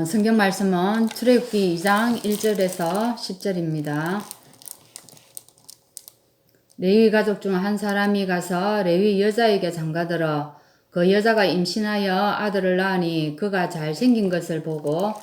성경 말씀은 출애굽기 2장 1절에서 10절입니다. 레위 가족 중 한 사람이 가서 레위 여자에게 장가들어 그 여자가 임신하여 아들을 낳으니 그가 잘생긴 것을 보고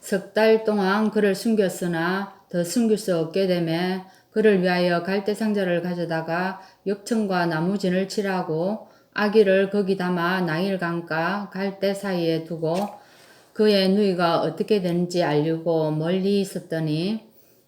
석 달 동안 그를 숨겼으나 더 숨길 수 없게 되매 그를 위하여 갈대 상자를 가져다가 역청과 나무진을 칠하고 아기를 거기 담아 나일 강가 갈대 사이에 두고 그의 누이가 어떻게 되는지 알려고 멀리 있었더니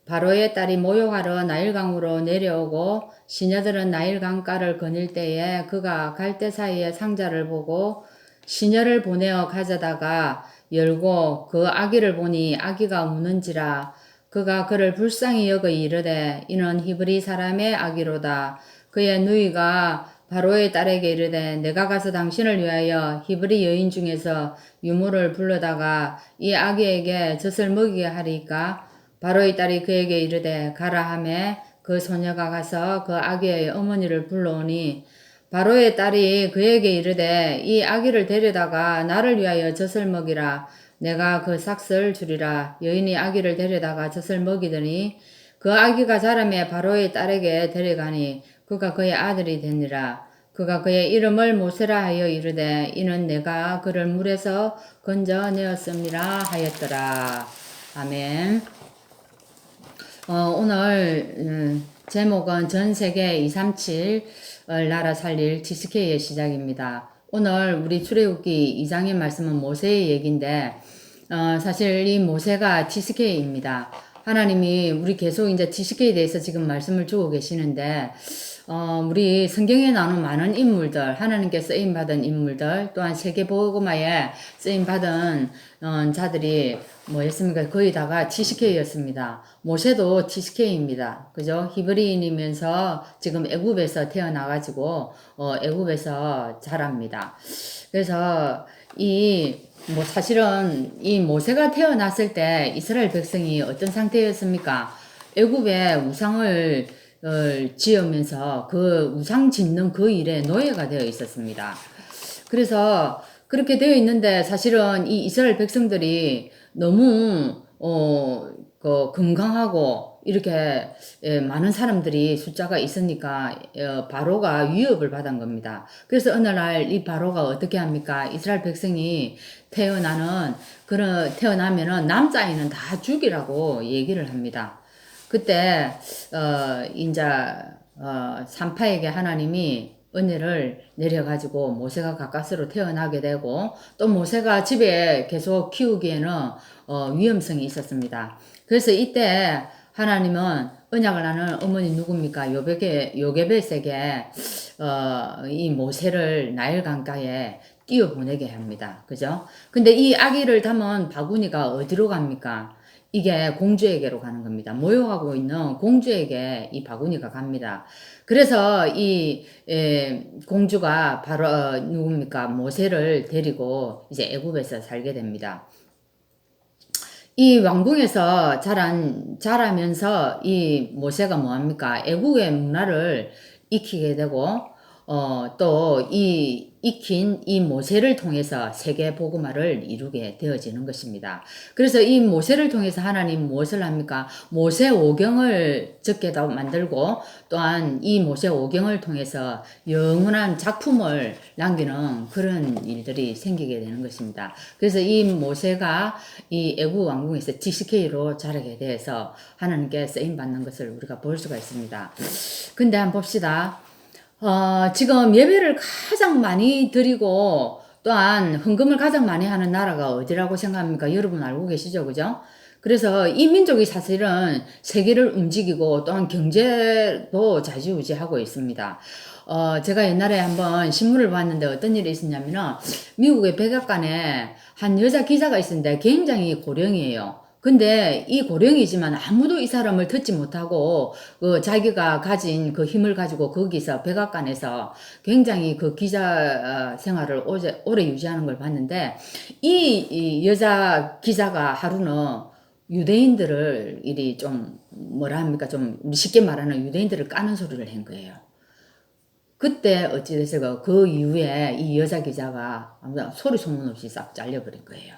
바로의 딸이 모욕하러 나일강으로 내려오고 시녀들은 나일강가를 거닐 때에 그가 갈대 사이에 상자를 보고 시녀를 보내어 가져다가 열고 그 아기를 보니 아기가 우는지라 그가 그를 불쌍히 여겨 이르되 이는 히브리 사람의 아기로다. 그의 누이가 바로의 딸에게 이르되 내가 가서 당신을 위하여 히브리 여인 중에서 유모를 불러다가 이 아기에게 젖을 먹이게 하리까. 바로의 딸이 그에게 이르되 가라 하매 그 소녀가 가서 그 아기의 어머니를 불러오니 바로의 딸이 그에게 이르되 이 아기를 데려다가 나를 위하여 젖을 먹이라. 내가 그 삭을 주리라. 여인이 아기를 데려다가 젖을 먹이더니 그 아기가 자라매 바로의 딸에게 데려가니 그가 그의 아들이 되니라. 그가 그의 이름을 모세라 하여 이르되 이는 내가 그를 물에서 건져내었음이라 하였더라. 아멘. 오늘 제목은 전 세계 237 나라 살릴 TCK의 시작입니다. 오늘 우리 출애굽기 2장의 말씀은 모세의 얘기인데 사실 이 모세가 TCK입니다. 하나님이 우리 계속 이제 TCK에 대해서 지금 말씀을 주고 계시는데 우리 성경에 나오는 많은 인물들, 하나님께 쓰임받은 인물들, 또한 세계복음화에 쓰임받은 자들이 뭐였습니까? 거의 다가 TCK였습니다. 모세도 TCK입니다. 그죠? 히브리인이면서 지금 애굽에서 태어나가지고 애굽에서 자랍니다. 그래서 사실은 이 모세가 태어났을 때 이스라엘 백성이 어떤 상태였습니까? 애굽에 우상을 지으면서 그 우상 짓는 그 일에 노예가 되어 있었습니다. 그래서 그렇게 되어 있는데 사실은 이 이스라엘 백성들이 너무 건강하고 이렇게 많은 사람들이 숫자가 있으니까 바로가 위협을 받은 겁니다. 그래서 어느 날 이 바로가 어떻게 합니까? 이스라엘 백성이 태어나면은 남자아이는 다 죽이라고 얘기를 합니다. 그때 산파에게 하나님이 은혜를 내려가지고 모세가 가까스로 태어나게 되고 또 모세가 집에 계속 키우기에는 위험성이 있었습니다. 그래서 이때 하나님은 언약을 하는 어머니 누굽니까? 요게벳에게 이 모세를 나일 강가에 띄워보내게 합니다. 그죠? 근데 이 아기를 담은 바구니가 어디로 갑니까? 이게 공주에게로 가는 겁니다. 모욕하고 있는 공주에게 이 바구니가 갑니다. 그래서 공주가 바로 누굽니까? 모세를 데리고 이제 애굽에서 살게 됩니다. 이 왕궁에서 자라면서 이 모세가 뭐합니까? 애국의 문화를 익히게 되고 또 익힌 이 모세를 통해서 세계 복음화를 이루게 되어지는 것입니다. 그래서 이 모세를 통해서 하나님 무엇을 합니까? 모세 오경을 적게 만들고 또한 이 모세 오경을 통해서 영원한 작품을 남기는 그런 일들이 생기게 되는 것입니다. 그래서 이 모세가 이 애국 왕궁에서 TCK로 자라게 돼서 하나님께 쓰임 받는 것을 우리가 볼 수가 있습니다. 근데 한번 봅시다. 지금 예배를 가장 많이 드리고 또한 헌금을 가장 많이 하는 나라가 어디라고 생각합니까? 여러분 알고 계시죠? 그죠? 그래서 이 민족이 사실은 세계를 움직이고 또한 경제도 좌지우지하고 있습니다. 제가 옛날에 한번 신문을 봤는데 어떤 일이 있었냐면은 미국의 백악관에 한 여자 기자가 있었는데 굉장히 고령이에요. 근데 이 고령이지만 아무도 이 사람을 듣지 못하고 자기가 가진 그 힘을 가지고 거기서 백악관에서 굉장히 그 기자 생활을 오래 유지하는 걸 봤는데 이 여자 기자가 하루는 유대인들을 이리 좀 뭐라 합니까? 좀 쉽게 말하는 유대인들을 까는 소리를 한 거예요. 그때 어찌됐을까 그 이후에 이 여자 기자가 소리 소문 없이 싹 잘려버린 거예요.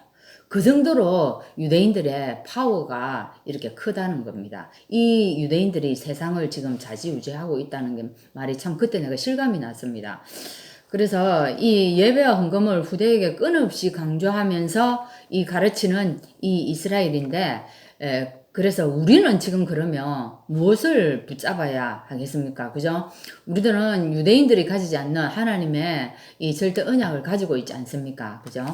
그 정도로 유대인들의 파워가 이렇게 크다는 겁니다. 이 유대인들이 세상을 지금 좌지우지하고 있다는 게 말이 참 그때 내가 실감이 났습니다. 그래서 이 예배와 헌금을 후대에게 끊임없이 강조하면서 이 가르치는 이 이스라엘인데, 그래서 우리는 지금 그러면 무엇을 붙잡아야 하겠습니까? 그죠? 우리들은 유대인들이 가지지 않는 하나님의 이 절대 언약을 가지고 있지 않습니까? 그죠?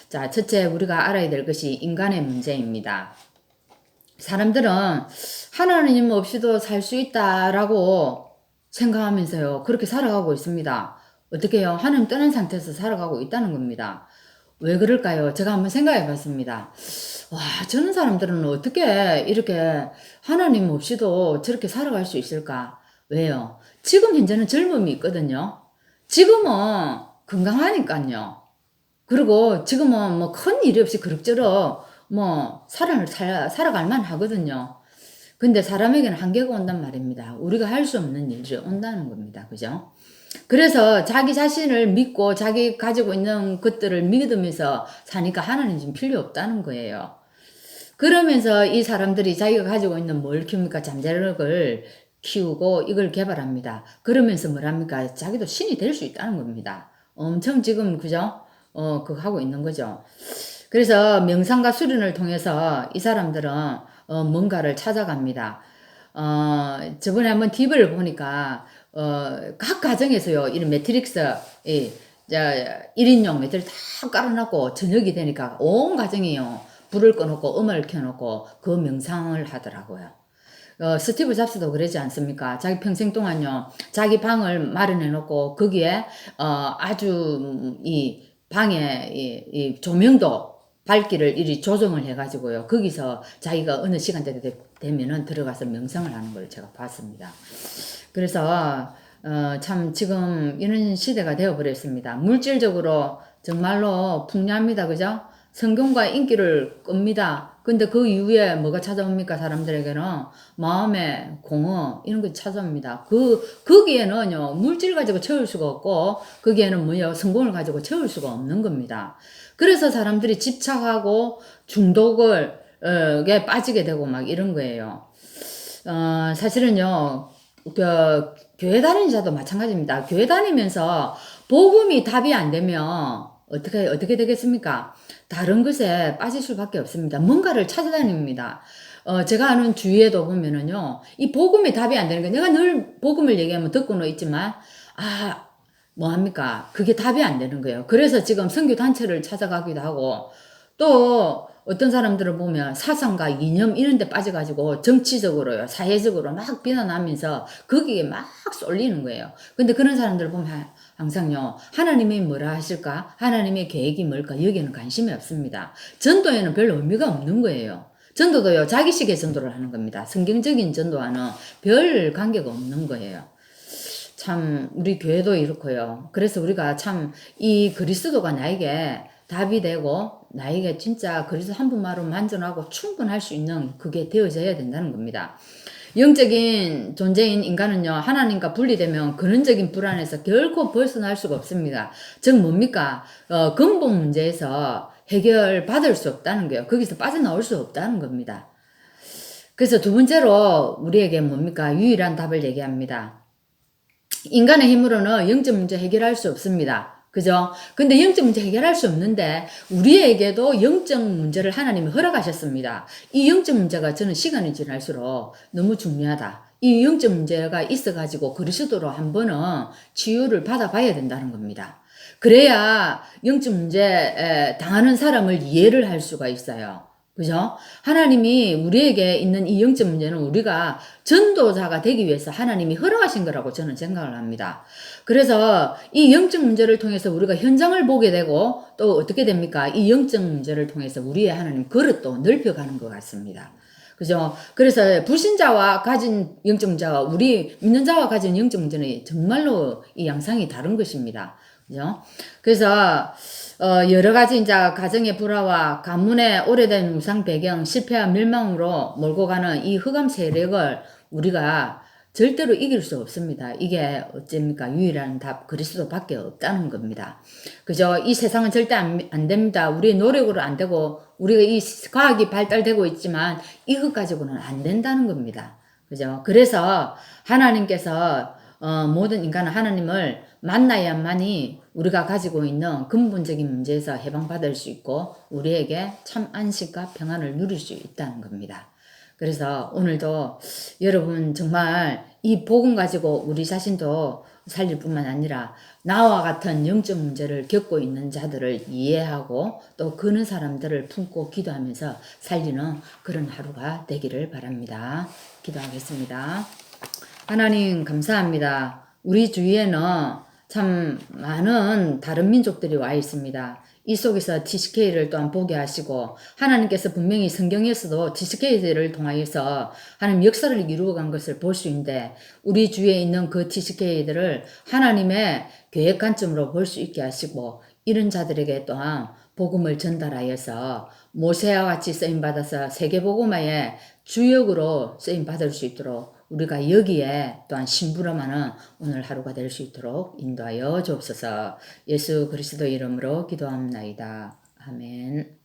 자, 첫째 우리가 알아야 될 것이 인간의 문제입니다. 사람들은 하나님 없이도 살 수 있다라고 생각하면서요, 그렇게 살아가고 있습니다. 어떻게 해요? 하나님 떠난 상태에서 살아가고 있다는 겁니다. 왜 그럴까요? 제가 한번 생각해 봤습니다. 와, 저런 사람들은 어떻게 이렇게 하나님 없이도 저렇게 살아갈 수 있을까? 왜요? 지금 현재는 젊음이 있거든요. 지금은 건강하니까요. 그리고 지금은 뭐 큰 일이 없이 그럭저럭 뭐 살아갈 만 하거든요. 근데 사람에게는 한계가 온단 말입니다. 우리가 할 수 없는 일이 온다는 겁니다. 그죠? 그래서 자기 자신을 믿고 자기 가지고 있는 것들을 믿으면서 사니까 하나님 좀 필요 없다는 거예요. 그러면서 이 사람들이 자기가 가지고 있는 뭘 키웁니까? 잠재력을 키우고 이걸 개발합니다. 그러면서 뭐랍니까? 자기도 신이 될 수 있다는 겁니다. 엄청 지금 그죠? 그거 하고 있는 거죠. 그래서 명상과 수련을 통해서 이 사람들은 뭔가를 찾아갑니다. 저번에 한번 TV를 보니까 각 가정에서요, 이런 매트릭스, 이, 1인용 매트를 다 깔아놓고 저녁이 되니까 온 가정이요, 불을 꺼놓고 음악을 켜놓고 그 명상을 하더라고요. 스티브 잡스도 그러지 않습니까? 자기 평생 동안요, 자기 방을 마련해 놓고 거기에 아주 이 방에 이 조명도 밝기를 이리 조정을 해가지고요, 거기서 자기가 어느 시간대 되면은 들어가서 명상을 하는 걸 제가 봤습니다. 그래서 참 지금 이런 시대가 되어버렸습니다. 물질적으로 정말로 풍요합니다. 그죠? 성경과 인기를 끕니다. 근데 그 이후에 뭐가 찾아옵니까? 사람들에게는 마음의 공허 이런 거 찾아옵니다. 거기에는요, 물질 가지고 채울 수가 없고 거기에는 뭐요, 성공을 가지고 채울 수가 없는 겁니다. 그래서 사람들이 집착하고 중독을 에 빠지게 되고 막 이런 거예요. 사실은요, 교회 다니는 자도 마찬가지입니다. 교회 다니면서 복음이 답이 안 되면 어떻게 되겠습니까? 다른 것에 빠질 수밖에 없습니다. 뭔가를 찾아다닙니다. 제가 아는 주위에도 보면은요, 이 복음이 답이 안 되는 게, 내가 늘 복음을 얘기하면 듣고는 있지만, 뭐합니까? 그게 답이 안 되는 거예요. 그래서 지금 선교단체를 찾아가기도 하고, 또 어떤 사람들을 보면 사상과 이념 이런 데 빠져가지고 정치적으로요, 사회적으로 막 비난하면서 거기에 막 쏠리는 거예요. 근데 그런 사람들을 보면 항상요, 하나님이 뭐라 하실까? 하나님의 계획이 뭘까? 여기에는 관심이 없습니다. 전도에는 별로 의미가 없는 거예요. 전도도요, 자기식의 전도를 하는 겁니다. 성경적인 전도와는 별 관계가 없는 거예요. 참 우리 교회도 이렇고요. 그래서 우리가 참 이 그리스도가 나에게 답이 되고 나에게 진짜 그리스도 한 분만으로 만족하고 충분할 수 있는 그게 되어져야 된다는 겁니다. 영적인 존재인 인간은요, 하나님과 분리되면 근원적인 불안에서 결코 벗어날 수가 없습니다. 즉 뭡니까? 근본 문제에서 해결받을 수 없다는 거예요. 거기서 빠져나올 수 없다는 겁니다. 그래서 두 번째로 우리에게 뭡니까? 유일한 답을 얘기합니다. 인간의 힘으로는 영적 문제 해결할 수 없습니다. 그죠? 근데 영적 문제 해결할 수 없는데 우리에게도 영적 문제를 하나님이 허락하셨습니다. 이 영적 문제가 저는 시간이 지날수록 너무 중요하다. 이 영적 문제가 있어가지고 그리스도로 한 번은 치유를 받아봐야 된다는 겁니다. 그래야 영적 문제 당하는 사람을 이해를 할 수가 있어요. 그죠? 하나님이 우리에게 있는 이 영적 문제는 우리가 전도자가 되기 위해서 하나님이 허락하신 거라고 저는 생각을 합니다. 그래서 이 영적 문제를 통해서 우리가 현장을 보게 되고 또 어떻게 됩니까? 이 영적 문제를 통해서 우리의 하나님 그릇도 넓혀가는 것 같습니다. 그죠? 그래서 불신자와 가진 영적 문제와 우리 믿는 자와 가진 영적 문제는 정말로 이 양상이 다른 것입니다. 그죠? 그래서 여러 가지 이제 가정의 불화와 가문의 오래된 우상 배경, 실패와 멸망으로 몰고 가는 이 흑암 세력을 우리가 절대로 이길 수 없습니다. 이게 어쩝니까? 유일한 답 그리스도밖에 없다는 겁니다. 그죠? 이 세상은 절대 안 됩니다. 우리의 노력으로 안 되고 우리가 이 과학이 발달되고 있지만 이것 가지고는 안 된다는 겁니다. 그죠? 그래서 하나님께서 모든 인간은 하나님을 만나야만이 우리가 가지고 있는 근본적인 문제에서 해방받을 수 있고 우리에게 참 안식과 평안을 누릴 수 있다는 겁니다. 그래서 오늘도 여러분 정말 이 복음 가지고 우리 자신도 살릴 뿐만 아니라 나와 같은 영적 문제를 겪고 있는 자들을 이해하고 또 그런 사람들을 품고 기도하면서 살리는 그런 하루가 되기를 바랍니다. 기도하겠습니다. 하나님 감사합니다. 우리 주위에는 참 많은 다른 민족들이 와 있습니다. 이 속에서 TCK를 또한 보게 하시고 하나님께서 분명히 성경에서도 TCK를 통하여서 하나님 역사를 이루어간 것을 볼 수 있는데 우리 주위에 있는 그 TCK들을 하나님의 계획 관점으로 볼 수 있게 하시고 이런 자들에게 또한 복음을 전달하여서 모세와 같이 쓰임받아서 세계복음화의 주역으로 쓰임받을 수 있도록 우리가 여기에 또한 심부름하는 오늘 하루가 될 수 있도록 인도하여 주옵소서. 예수 그리스도 이름으로 기도합나이다. 아멘.